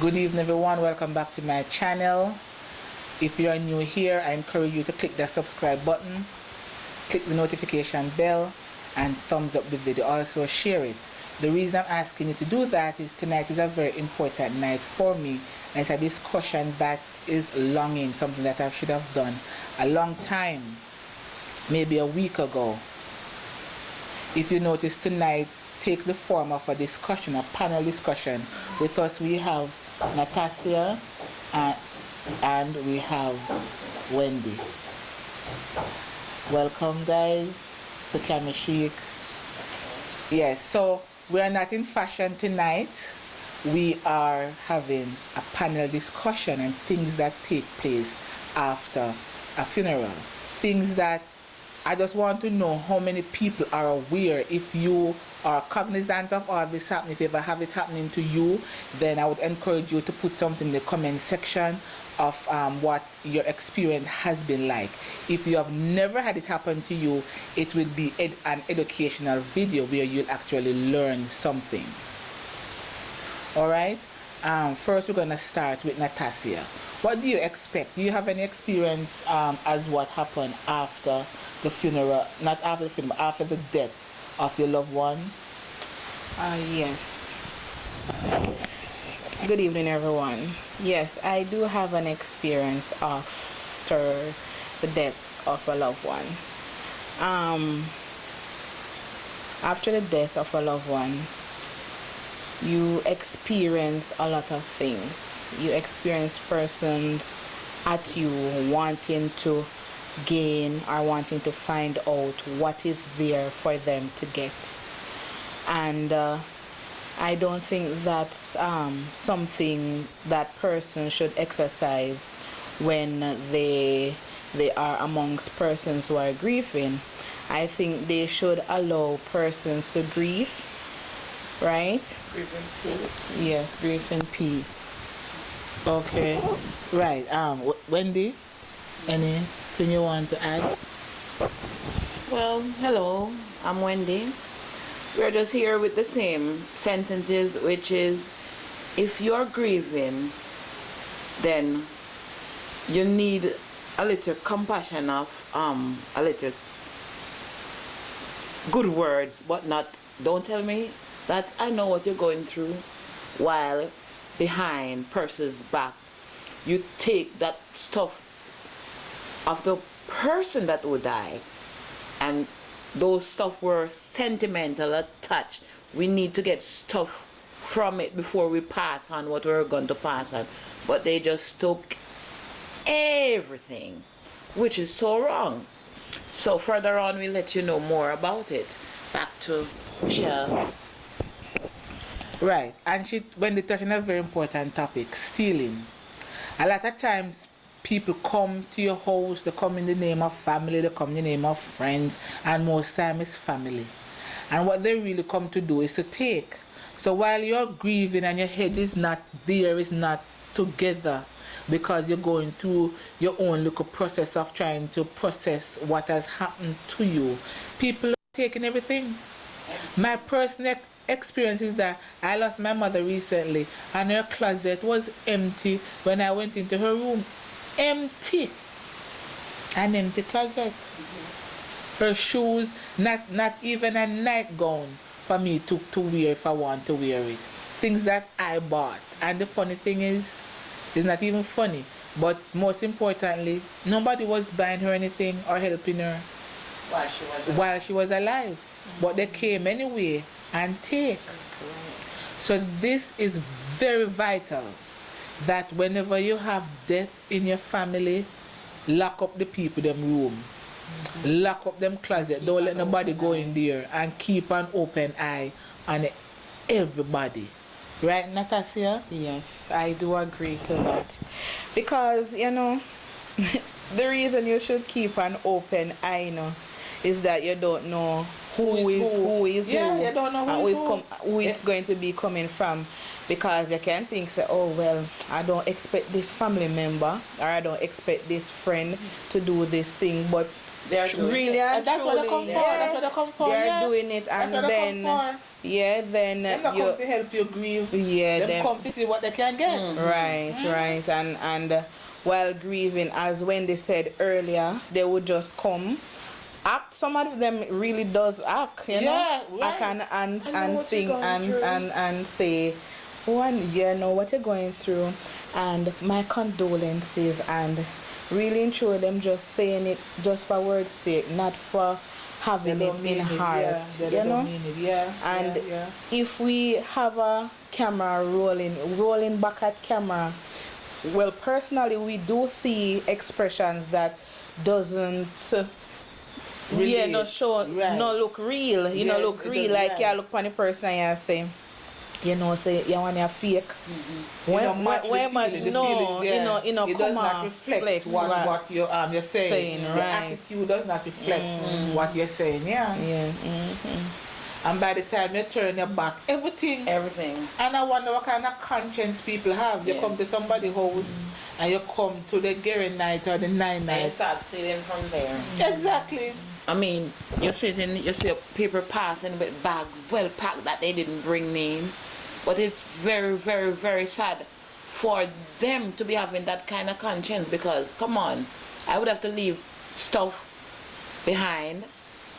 Good evening, everyone. Welcome back to my channel. If you are new here, I encourage you to click the subscribe button, click the notification bell, and thumbs up the video. Also share it. The reason I'm asking you to do that is tonight is a very important night for me, and it's a discussion that is longing, something that I should have done a long time, maybe a week ago. If you notice, tonight takes the form of a discussion, a panel discussion. With us we have Natasha and we have Wendy. Welcome, guys, to Kamishik. Yes, so we are not in fashion tonight. We are having a panel discussion and things that take place after a funeral. Things that I just want to know how many people are aware. If you are cognizant of all this happening, if you ever have it happening to you, then I would encourage you to put something in the comment section of what your experience has been like. If you have never had it happen to you, it will be an educational video where you'll actually learn something. Alright, first we're going to start with Natasha. What do you expect? Do you have any experience as what happened after the funeral, not after the funeral, but after the death of your loved one? Yes. Good evening, everyone. Yes, I do have an experience after the death of a loved one. After the death of a loved one, you experience a lot of things. You experience persons at you wanting to gain or wanting to find out what is there for them to get. And I don't think that's something that person should exercise when they are amongst persons who are grieving. I think they should allow persons to grieve, right? Grieve in peace. Yes, grieve in peace. Okay, right. Wendy, anything you want to add? Well, hello, I'm Wendy. We're just here with the same sentences, which is, if you're grieving, then you need a little compassion of a little good words, but not, don't tell me that I know what you're going through, while behind person's back you take that stuff of the person that would die, and those stuff were sentimental attached. We need to get stuff from it before we pass on what we're going to pass on, but they just took everything, which is so wrong. So further on we'll let you know more about it. Back to Michelle. Right, and when they touch on a very important topic, stealing. A lot of times people come to your house, they come in the name of family, they come in the name of friends, and most time it's family. And what they really come to do is to take. So while you're grieving and your head is not there, is not together, because you're going through your own little process of trying to process what has happened to you, people are taking everything. My personal experience is that I lost my mother recently, and her closet was empty when I went into her room. Empty. An empty closet. Her shoes, not even a nightgown for me to wear if I want to wear it. Things that I bought. And the funny thing is, it's not even funny, but most importantly, nobody was buying her anything or helping her while she was alive. But they came anyway and take. So this is very vital, that whenever you have death in your family, lock up the people them room, lock up them closet, don't let nobody go in there, and keep an open eye on everybody. Right, Natasha? Yes, I do agree to that. Because, you know, the reason you should keep an open eye, is that you don't know who is who. You don't know who is going to be coming from. Because you can think, say, oh, well, I don't expect this family member or I don't expect this friend to do this thing. But They're doing really and That's what they come truly, for. That's what they come for. they're Yeah. doing it, That's and what they then come for. then Them not come to help you grieve. yeah, Them them come to see what they can get. right, and while grieving, as Wendy said earlier, they would just come. Act. Some of them really does act, you know, Yeah, right. act and I know and what you're sing going through. and say, oh, and you know what you're going through, and my condolences, and really and truly them just saying it just for words' sake, not for having They it don't mean in it, heart, yeah. They you don't know. mean it, yeah. And yeah. if we have a camera rolling back at camera, well, personally, we do see expressions that doesn't, Relate. no show, Right. no look real. You know, Yeah, look it real. does, Like right. you look on the person and you say, you know, say you want to fake. You don't match the when feeling, the no, feeling, yeah. you know, It come does not on, reflect what you're saying. Saying, Your right. attitude does not reflect what you're saying, yeah. Yeah. And by the time you turn your back, everything. everything. And I wonder what kind of conscience people have. You Yeah. come to somebody's house and you come to the Gary night or the nine And you night. start stealing from there. Exactly. I mean, you're sitting, you see people passing with bag well packed that they didn't bring in. But it's very, very, very sad for them to be having that kind of conscience, because, come on, I would have to leave stuff behind,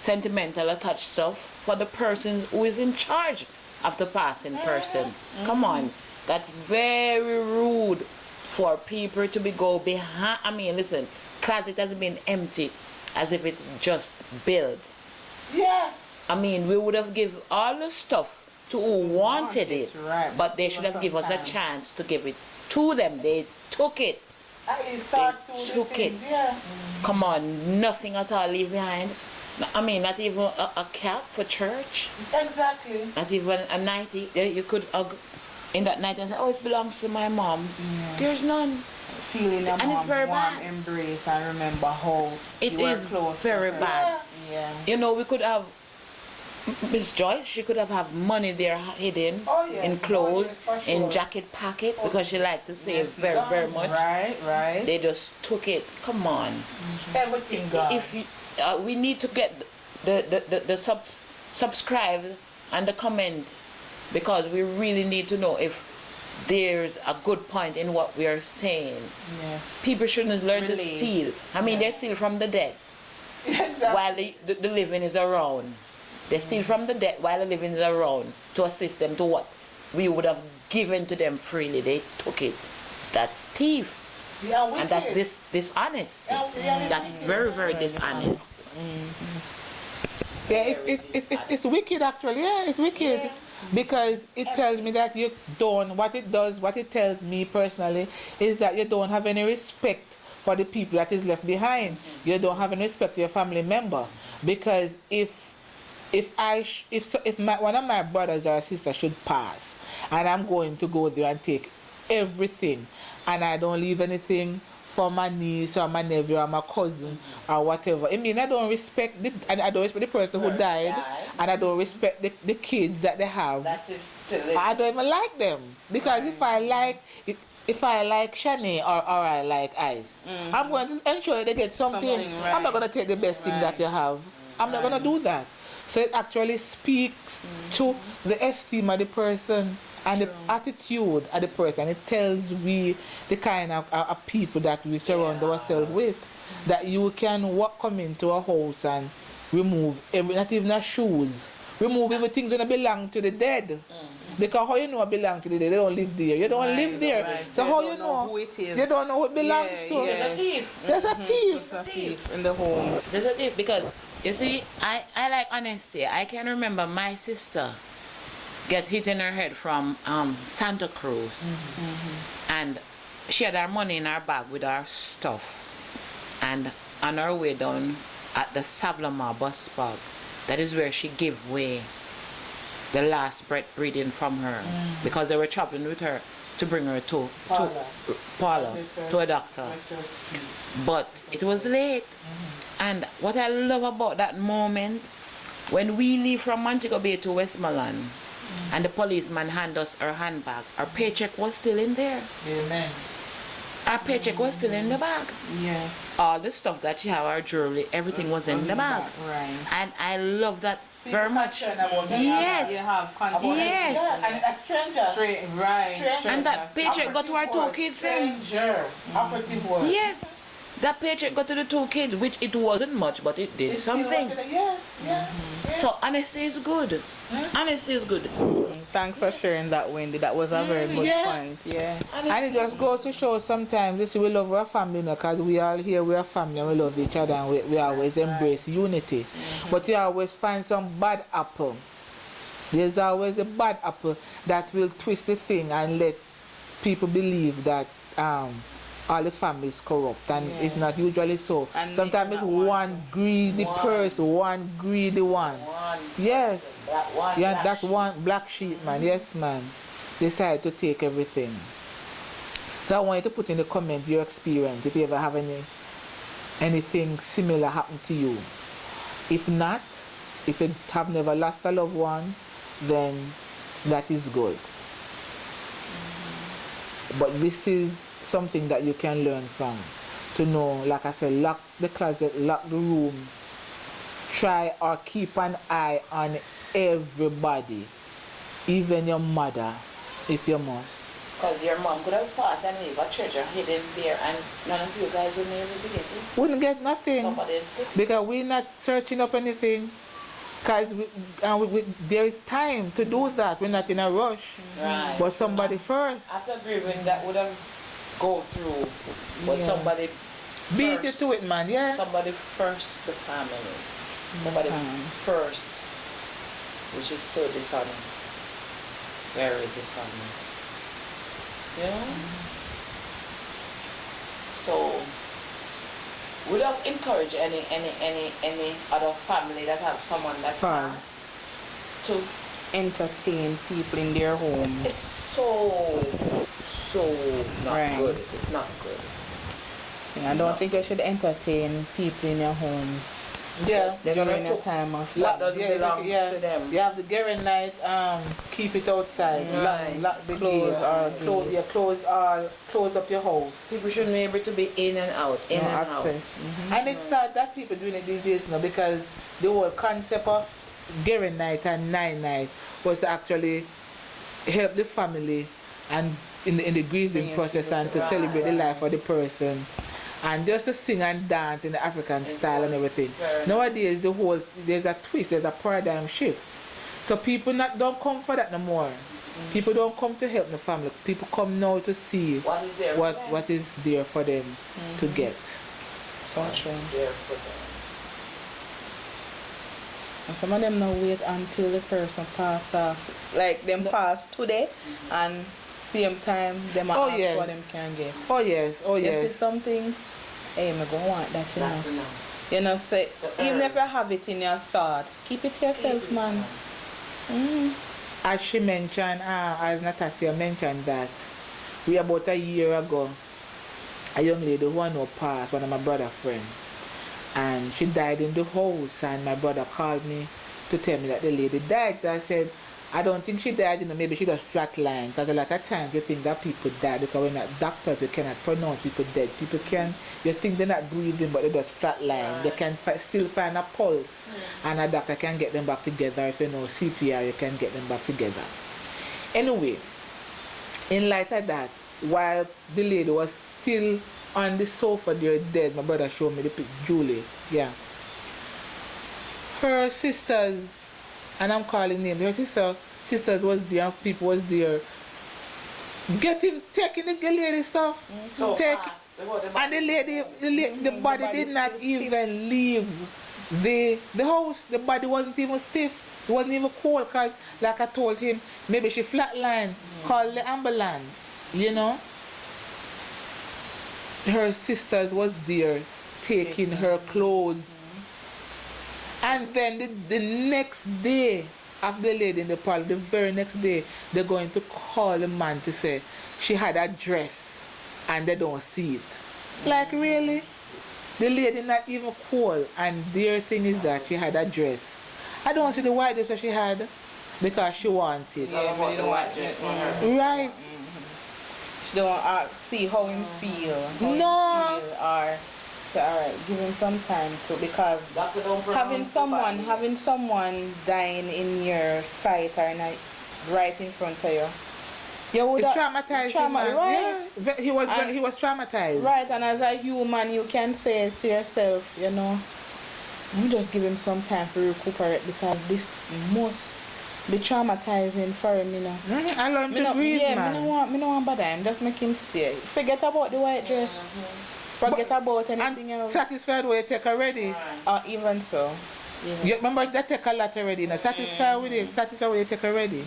sentimental attached stuff, for the person who is in charge of the passing person. Come on, that's very rude for people to be go behind. I mean, listen, closet has been empty as if it's just built. Yeah. I mean, we would have given all the stuff to who wanted it, right. but they Give should us have given us some a time. chance to give it to them. They took it. At least start They to took the things, it. yeah. Come on, nothing at all leave behind. I mean, not even a cap for church. Exactly. Not even a nightie. You could hug in that night and say, oh, it belongs to my mom. There's none. Feeling a And it's very warm bad. embrace. I remember how It you were is close to very her. bad. Yeah. You know, we could have Miss Joyce, she could have money there hidden Oh, yes. in clothes, Oh, yes, for in sure. jacket pocket, because she liked to save Yes, very, very much. Right. They just took it. Come on. Everything gone. If you, we need to get the subscribe and the comment, because we really need to know if there's a good point in what we are saying. Yes. People shouldn't learn to Relate. steal. I mean, they steal from the dead Exactly. while the living is around. They steal from the dead while the living is around to assist them to what we would have given to them freely. They took it. That's thief. Yeah, And that's wicked. dishonest. Yeah, That's very, very dishonest. Yeah, it's wicked actually. Yeah, it's wicked. Because it tells me that you don't, what it tells me personally is that you don't have any respect for the people that is left behind. You don't have any respect to your family member. Because if one of my brothers or sisters should pass and I'm going to go there and take everything and I don't leave anything for my niece or my nephew or my cousin or whatever. I mean, I don't respect and I don't respect the person who died, and I don't respect the kids that they have. That's it still. I don't even like them, because if I like Shani or I like Ice, I'm going to ensure that they get something. Something, I'm not right. going to take the best thing that you have. I'm not going to do that. So it actually speaks to the esteem of the person and the attitude of the person. It tells we the kind of people that we surround ourselves with. That you can come into a house and remove not even the shoes. Remove everything that belong to the dead. Because how you know it belong to the dead? They don't live there. You don't live there. right. So You how don't you know know? who it is. You don't know who it belongs Yeah, to. yeah. There's a thief. There's a thief. It's a thief in the home. There's a thief, because you see, I like honesty. I can remember my sister get hit in her head from Santa Cruz, and she had her money in her bag with her stuff, and on her way down at the Savlama bus stop, that is where she gave way the last breath breathing from her, because they were traveling with her to bring her to Paula, to a doctor. But it was late. And what I love about that moment, when we leave from Montego Bay to Westmoreland, and the policeman hand us our handbag, our paycheck was still in there. Amen. Her paycheck was still in the bag. Yes. All the stuff that she had, her jewelry, everything was in the bag. Right. And I love that very much. Yes. You have Yes. Yeah, and a stranger. Straight, right. Stranger. And that paycheck got to our two kids then. Stranger. Operative word. Yes. That paycheck got to the two kids, which it wasn't much, but it did It's still something. working. Yes, yeah. So honesty is good. Honesty is good. Thanks for sharing that, Wendy. That was a very good Yes. point. Yeah. And it just goes to show sometimes this we love our family, because we all here, we are family and we love each other and we always embrace unity. But you always find some bad apple. There's always a bad apple that will twist the thing and let people believe that all the family is corrupt, and it's not usually so. And Sometimes it's one greedy person, one greedy one. Yes. Yeah, that's one black sheep, man. Yes, man. Decide to take everything. So I want you to put in the comment your experience, if you ever have anything similar happen to you. If not, if you have never lost a loved one, then that is good. But this is something that you can learn from. To know, like I said, lock the closet, lock the room. Try or keep an eye on everybody, even your mother, if you must. Because your mom could have passed and leave a treasure hidden there, and none of you guys would never be getting. Wouldn't get nothing. Somebody else took it. Because we're not searching up anything. Because there is time to do that. We're not in a rush. Right. But somebody first. After grieving, that would have go through, but somebody Beat you first. to it, man, yeah? Somebody first the family. Somebody first, which is so dishonest. Very dishonest. You know? So would have encouraged any other family that have someone that passed to Entertain people in their homes. it's so not good. It's not good. Yeah, I don't think you should entertain people in your homes. Yeah. During a time of That doesn't belong to them. You have the Gary night, keep it outside. Right. Lock the Close doors. Close up your house. People should be able to be in and out, in No and access. And it's sad that people doing it these days now, because the whole concept of Gary night and night night was to actually help the family and in the grieving process and to celebrate the life of the person. And just to sing and dance in the African style and everything. Nowadays, there's a twist, there's a paradigm shift. So people don't come for that no more. People don't come to help the family. People come now to see What is there what is there for them to get. So true. there for them. And some of them now wait until the person pass off. Like them pass today and same time them ask what them can get. Oh yes, oh You yes. see something, hey, I go want that, you That's know. enough. You know, say, So even if you have it in your thoughts, keep it to yourself, man. As she mentioned, as Natasha mentioned that, about a year ago, a young lady who I know passed, one of my brother's friends, and she died in the house, and my brother called me to tell me that the lady died. So I said, I don't think she died, you know, maybe she just flatlined, because a lot of times you think that people die because we're not doctors, we cannot pronounce people dead. People you think they're not breathing, but they just flatline. They can still find a pulse, and a doctor can get them back together. If you know CPR, you can get them back together. Anyway, in light of that, while the lady was still on the sofa there dead, my brother showed me the picture, Julie, yeah. Her sisters, and I'm calling names, her sisters was there, and people was there, taking the lady stuff, So take, fast. and the body did not even leave the house. The body wasn't even stiff, it wasn't even cold, because like I told him, maybe she flatlined, call the ambulance, you know. Her sisters was there taking her clothes. And then the next day, after the lady in the parlor, the very next day, they're going to call the man to say she had a dress and they don't see it. Like, really? The lady not even cold, and their thing is that she had a dress. I don't see the white dress that she had because she wanted. Yeah, but the white dress on her. Right. don't see how him feel, No. or say, all right, give him some time to, because having someone dying in your sight or right in front of you, you would It's traumatized, man. right? Yeah. He was traumatized. Right, and as a human, you can say to yourself, you know, let me just give him some time to recuperate, because this must be traumatizing for him, you know. Allow him to breathe, man. Me no want bother him. Just make him stay. Forget about the white dress. Forget about anything And else. satisfied with it take already. Even so. You remember that take a lot already, you know. Satisfied with it. Satisfied with it take already.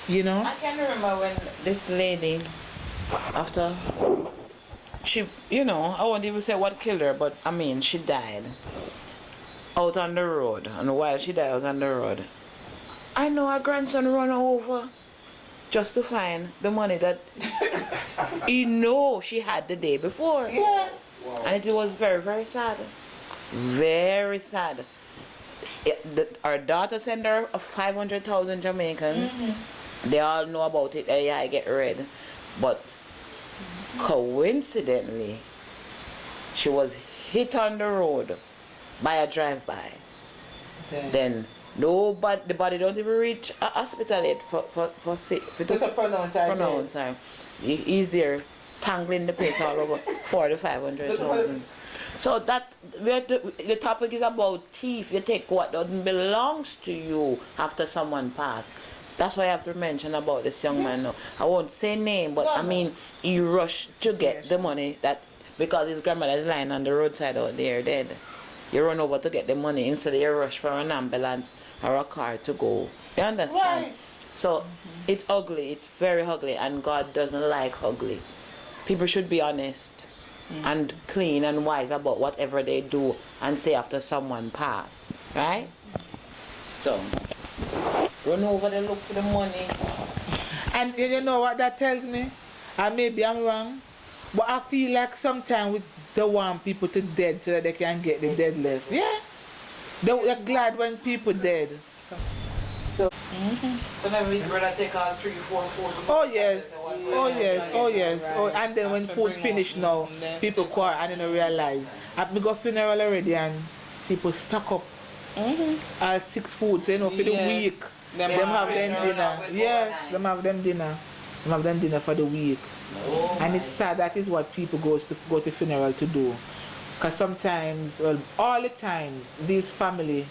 You know? I can remember when this lady, after she, you know, I won't even say what killed her, but I mean, she died out on the road. And while she died out on the road, I know her grandson run over just to find the money that he know she had the day before. Yeah. And it was very, very sad. Very sad. Our daughter sent her a 500,000 Jamaican. They all know about it. Yeah, I get red. But coincidentally, she was hit on the road by a drive-by. Then nobody, the body don't even reach a hospital yet to pronounce her. He's there tangling the place all over for the 500,000. So that the topic is about thief. You take what doesn't belongs to you after someone passed. That's why I have to mention about this young man now. I won't say name, but I mean he rushed to get the money that because his grandmother is lying on the roadside out there dead. You run over to get the money instead you rush for an ambulance or a car to go. You understand? Right. So it's ugly, it's very ugly, and God doesn't like ugly. People should be honest and clean and wise about whatever they do and say after someone pass. Right? So run over there, look for the money. And you know what that tells me? And maybe I'm wrong, but I feel like sometimes they want people to dead so that they can get the dead left. Yeah. They're glad when people dead. So whenever his brother take out 3, 4, 4. Oh yes. Oh yes. Oh yes. Oh, and then when food finish now, people quarrel and then realize. I go funeral already and people stock up 6 foods, you know, for the week. Them have them dinner. Yes, them have them dinner. Them have them dinner for the week. And it's sad, that is what people go to funeral to do. Because sometimes, well, all the time, these family,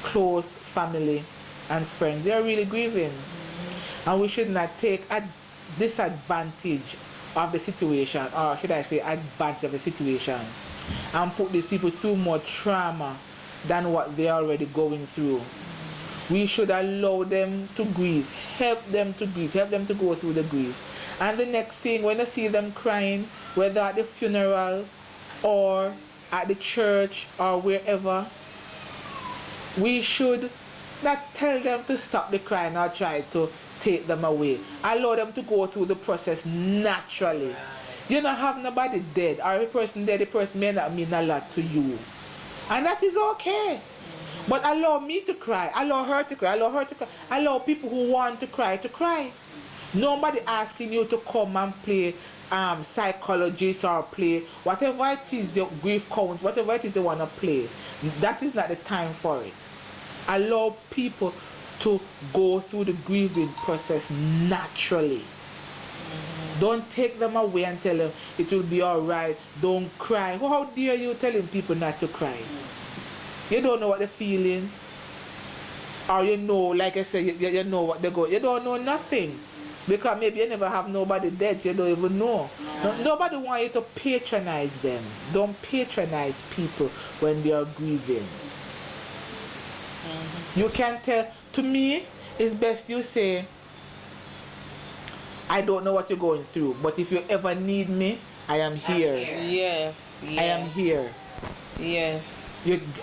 close family and friends, they're really grieving. And we should not take a disadvantage of the situation, or should I say advantage of the situation, and put these people through more trauma than what they're already going through. We should allow them to grieve, help them to grieve, help them to go through the grief. And the next thing, when I see them crying, whether at the funeral or at the church or wherever, we should not tell them to stop the crying or try to take them away. Allow them to go through the process naturally. You don't have nobody dead, or if a person dead, the person may not mean a lot to you. And that is okay. But allow me to cry, allow her to cry, allow her to cry, allow people who want to cry to cry. Nobody asking you to come and play psychologist or play whatever it is, the grief count, whatever it is they want to play. That is not the time for it. Allow people to go through the grieving process naturally. Don't take them away and tell them it will be alright, don't cry. How dare you telling people not to cry? You don't know what they're feeling. Or you know, like I said, you know what they go. You don't know nothing. Because maybe you never have nobody dead, you don't even know. Nobody wants you to patronize them. Don't patronize people when they are grieving. You can tell, to me, it's best you say, I don't know what you're going through, but if you ever need me, I am here. Yes. I am here. Yes.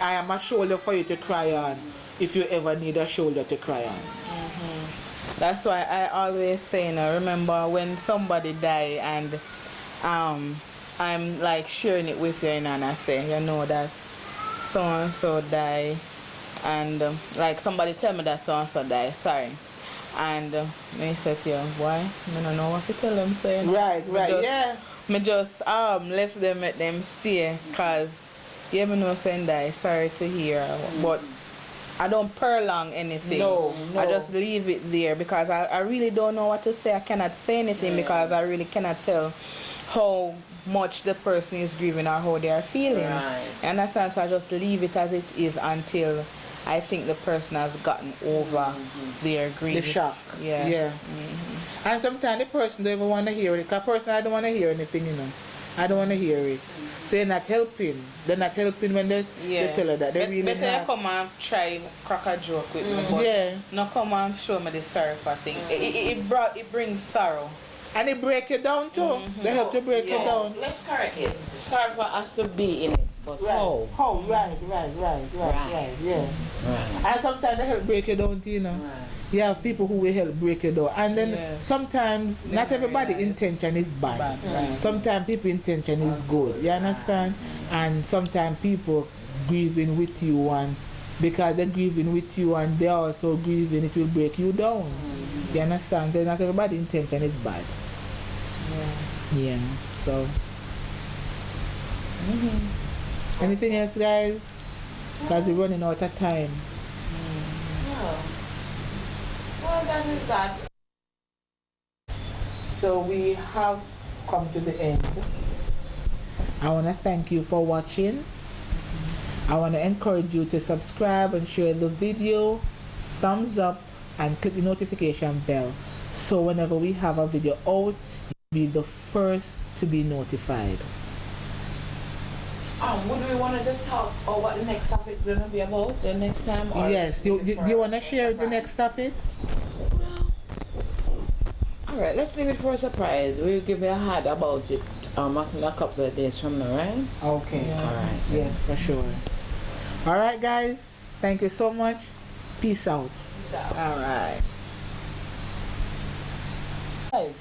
I am a shoulder for you to cry on if you ever need a shoulder to cry on. That's why I always say, you know, remember when somebody die and I'm like sharing it with you, and I say, you know, that so and so die, and like somebody tell me that so and so die, sorry, And me said to you, why? I don't know what to tell them, saying. Right, right, yeah. Me just left them at them stay, cause yeah, me know saying that sorry to hear, but I don't prolong anything. No, no. I just leave it there because I really don't know what to say. I cannot say anything because I really cannot tell how much the person is grieving or how they are feeling. Right. You understand? So I just leave it as it is until I think the person has gotten over their grief. The shock. Yeah. Yeah. And sometimes the person don't even want to hear it. Because personally, I don't want to hear anything, you know. I don't want to hear it. So they're not helping. They're not helping when they tell her that. They really better not. you come and try crack a joke with me, but Yeah. no come and show me the sorrow for thing. It brings sorrow. And it break you down too. They help to break you down. Let's correct it. Sorry has to be in it, but how? Oh, right, yeah. Right. And sometimes they help break you down too, you know. Right. You have people who will help break you down. And then Yeah. sometimes not everybody intention is bad. Right. Sometimes people intention is good. You understand? And sometimes people grieving with you and because they're grieving with you and they're also grieving, it will break you down. You understand? So not everybody intention is bad. Yeah. So anything else, guys? Because we're running out of time. No. Well, that is that. So we have come to the end. I want to thank you for watching. I want to encourage you to subscribe and share the video, thumbs up, and click the notification bell. So whenever we have a video out, you'll be the first to be notified. Would we want to talk or what the next topic is going to be about the next time? Or Yes, you want to share the next topic? Alright, let's leave it for a surprise. We'll give you a hint about it a couple of days from now, right? Okay. Yeah. Alright. Yes, for sure. Alright, guys. Thank you so much. Peace out. Peace out. Alright.